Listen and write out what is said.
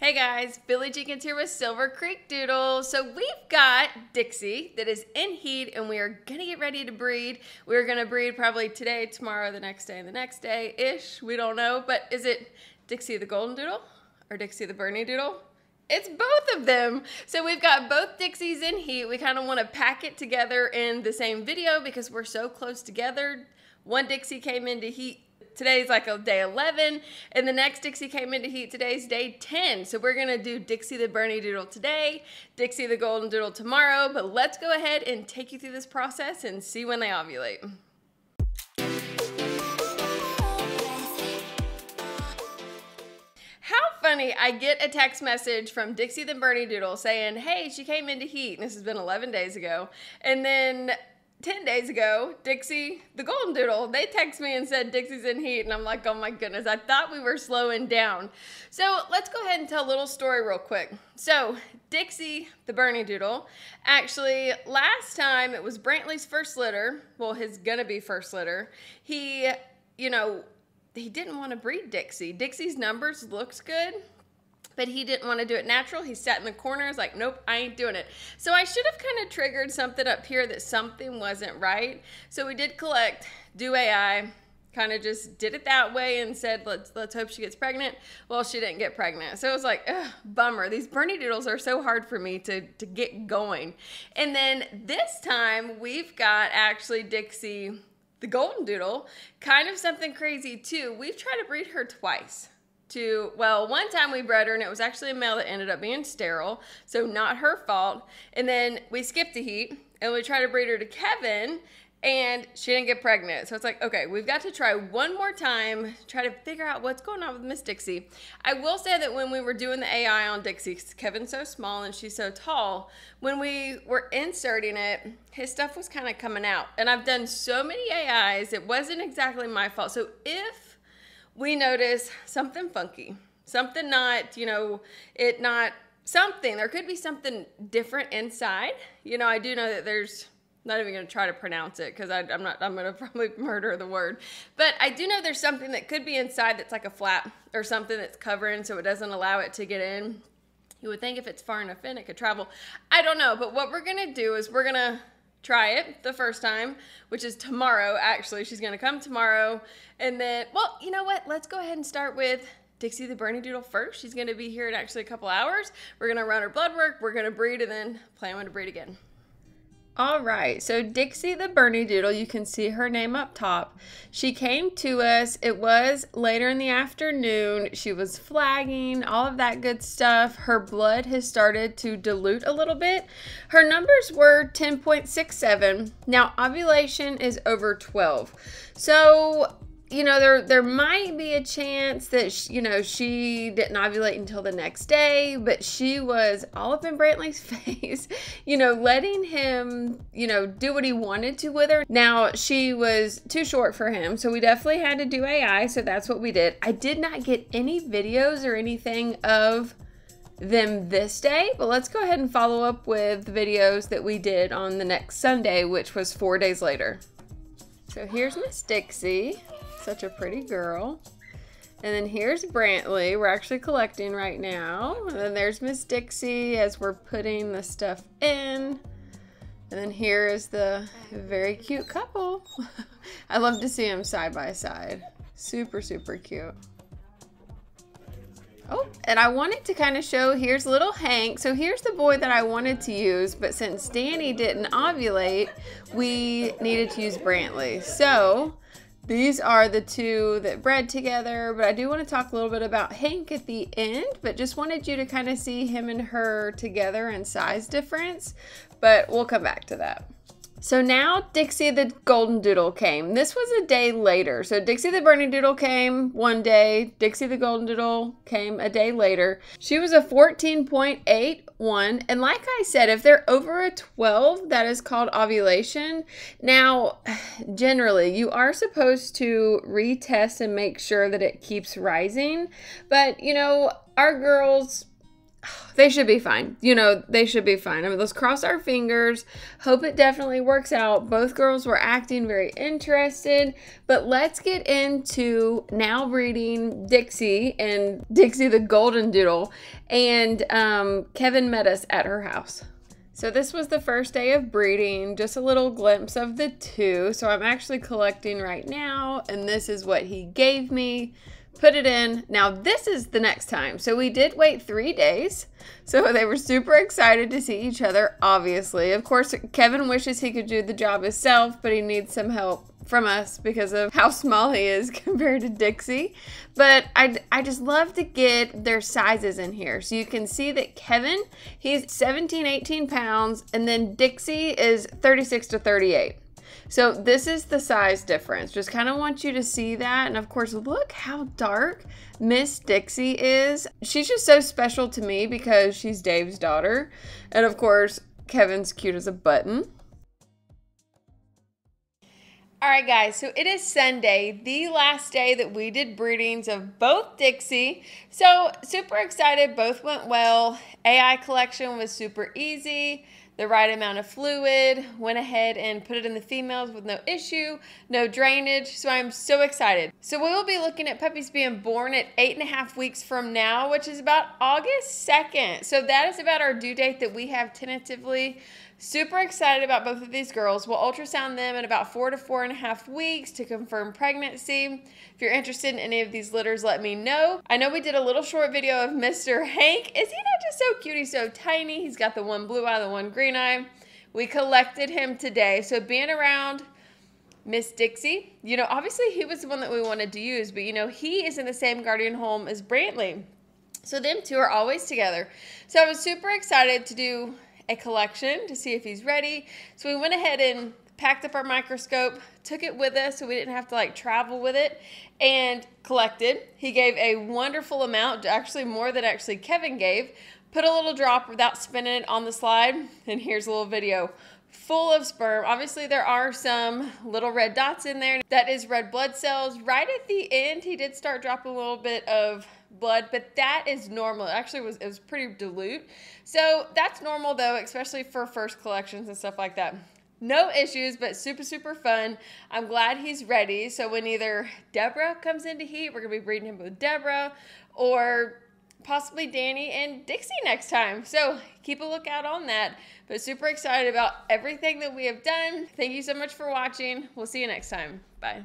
Hey guys, Billy Jenkins here with Silver Creek Doodle. So we've got Dixie that is in heat and we are gonna get ready to breed. We're gonna breed probably today, tomorrow, the next day, and the next day-ish. We don't know, but is it Dixie the Golden Doodle or Dixie the Bernie Doodle? It's both of them. So we've got both Dixies in heat. We kind of want to pack it together in the same video because we're so close together. One Dixie came into heat. Today's like a day 11, and the next Dixie came into heat. Today's day 10. So we're gonna do Dixie the Bernie Doodle today, Dixie the Golden Doodle tomorrow, but let's go ahead and take you through this process and see when they ovulate. How funny, I get a text message from Dixie the Bernie Doodle saying, hey, she came into heat, and this has been 11 days ago, and then 10 days ago, Dixie, the Golden Doodle, they text me and said Dixie's in heat, and I'm like, oh my goodness, I thought we were slowing down. So let's go ahead and tell a little story real quick. So Dixie, the Bernie Doodle, actually last time it was Brantley's first litter, well, his gonna be first litter, he didn't want to breed Dixie. Dixie's numbers looked good, but he didn't want to do it natural. He sat in the corner. He's like, nope, I ain't doing it. So I should have kind of triggered something up here that something wasn't right. So we did do AI, kind of just did it that way and said, let's hope she gets pregnant. Well, she didn't get pregnant. So it was like, ugh, bummer. These Bernie Doodles are so hard for me to get going. And then this time we've got actually Dixie, the Golden Doodle, kind of something crazy too. We've tried to breed her twice. One time we bred her and it was actually a male that ended up being sterile, so not her fault. And then we skipped a heat and we tried to breed her to Kevin and she didn't get pregnant. So it's like, okay, we've got to try one more time, try to figure out what's going on with Miss Dixie. I will say that when we were doing the AI on Dixie, Kevin's so small and she's so tall, when we were inserting it, his stuff was kind of coming out. And I've done so many AIs, it wasn't exactly my fault. So if we notice something funky, something not, there could be something different inside. I do know that there's, not even going to try to pronounce it because I'm going to probably murder the word. But I do know there's something that could be inside that's like a flap or something that's covering so it doesn't allow it to get in. You would think if it's far enough in, it could travel. I don't know, but what we're going to do is we're going to try it the first time, which is tomorrow, actually. She's going to come tomorrow. And then, well, you know what? Let's go ahead and start with Dixie the Bernie Doodle first. She's going to be here in actually a couple hours. We're going to run her blood work. We're going to breed and then plan to breed again. All right, so Dixie the Bernie Doodle, you can see her name up top. She came to us. It was later in the afternoon. She was flagging, all of that good stuff. Her blood has started to dilute a little bit. Her numbers were 10.67. Now, ovulation is over 12. So, there might be a chance that, she didn't ovulate until the next day, but she was all up in Brantley's face, letting him, do what he wanted to with her. Now, she was too short for him, so we definitely had to do AI, so that's what we did. I did not get any videos or anything of them this day, but let's go ahead and follow up with the videos that we did on the next Sunday, which was 4 days later. So here's Miss Dixie. Such a pretty girl. And then here's Brantley. We're actually collecting right now. And then there's Miss Dixie as we're putting the stuff in. And then here is the very cute couple. I love to see them side by side. Super, super cute. Oh, and I wanted to kind of show, here's little Hank. So here's the boy that I wanted to use, but since Danny didn't ovulate, we needed to use Brantley. So these are the two that bred together, but I do want to talk a little bit about Hank at the end, but just wanted you to kind of see him and her together and size difference, but we'll come back to that. So now Dixie the Golden Doodle came. This was a day later. So Dixie the Bernie Doodle came one day. Dixie the Golden Doodle came a day later. She was a 14.81. And like I said, if they're over a 12, that is called ovulation. Now, generally, you are supposed to retest and make sure that it keeps rising. But, our girls, They should be fine. You know, they should be fine. I mean, let's cross our fingers. Hope it definitely works out. Both girls were acting very interested. But let's get into now breeding Dixie and Dixie the golden doodle. And Kevin met us at her house. So this was the first day of breeding, just a little glimpse of the two. So I'm actually collecting right now, and this is what he gave me. Put it in. Now this is the next time. So we did wait 3 days. So they were super excited to see each other, obviously. Of course, Kevin wishes he could do the job himself, but he needs some help from us because of how small he is compared to Dixie. But I just love to get their sizes in here. So you can see that Kevin, he's 17, 18 pounds, and then Dixie is 36 to 38. So this is the size difference. Just kind of want you to see that. And of course, look how dark Miss Dixie is. She's just so special to me because she's Dave's daughter. And of course, Kevin's cute as a button. All right, guys, so it is Sunday, the last day that we did breedings of both Dixie. So super excited, both went well. AI collection was super easy. The right amount of fluid, went ahead and put it in the females with no issue, no drainage, so I'm so excited. So we will be looking at puppies being born at 8.5 weeks from now, which is about August 2nd. So that is about our due date that we have tentatively. Super excited about both of these girls. We'll ultrasound them in about 4 to 4.5 weeks to confirm pregnancy. If you're interested in any of these litters, let me know. I know we did a little short video of Mr. Hank. Is he not just so cute? He's so tiny. He's got the one blue eye, the one green eye. We collected him today. So being around Miss Dixie, you know, obviously he was the one that we wanted to use, but you know, he is in the same guardian home as Brantley. So them two are always together. So I was super excited to do a collection to see if he's ready. So we went ahead and packed up our microscope, took it with us so we didn't have to like travel with it, and collected. He gave a wonderful amount, actually more than actually Kevin gave. Put a little drop without spinning it on the slide, and here's a little video full of sperm. Obviously there are some little red dots in there. That is red blood cells. Right at the end he did start dropping a little bit of blood, but that is normal. Actually it was pretty dilute. So that's normal though, especially for first collections and stuff like that. No issues, but super, super fun. I'm glad he's ready. So when either Deborah comes into heat, we're gonna be breeding him with Deborah, or possibly Danny and Dixie next time. So keep a lookout on that. But super excited about everything that we have done. Thank you so much for watching. We'll see you next time. Bye.